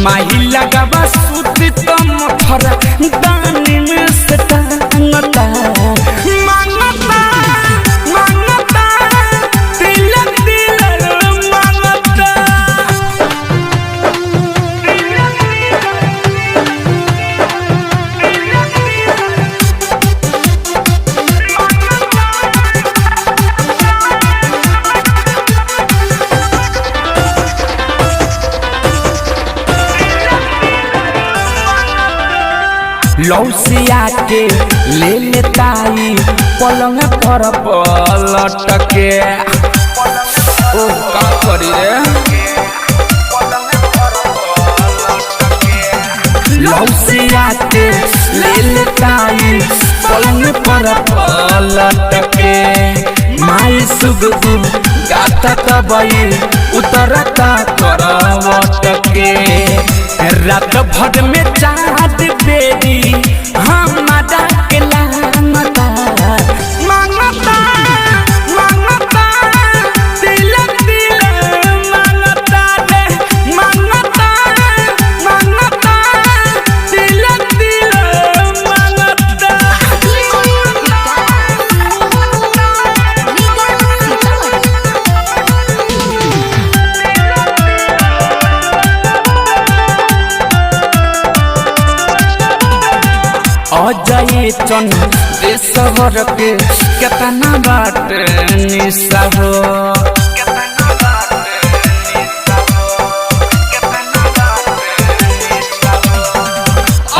माही लगावा सूत तम फरा दानी में से टांगता मांगता मांगता तिलक तिलक मांगता लौसिया के ले लेताई पलंग पर पलट के ओ का करी रे लौसिया के ले लेताई पलंग पर पलट के माई सुगु गाता तबई उतरता करवट के रात भर में चाँद बेरी हमारा के लांगता मांगता मांगता तिलक तिलक मांगता रे मांगता मांगता तिलक तिलक मांगता अजय चन देशवर के केतना बाट निशा हो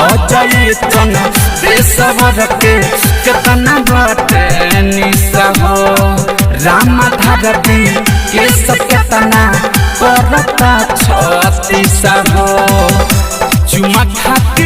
अजय चन देशवर के केतना बाट निशा हो राम धारती के केतना परता छत्तीस हो चुमा खाता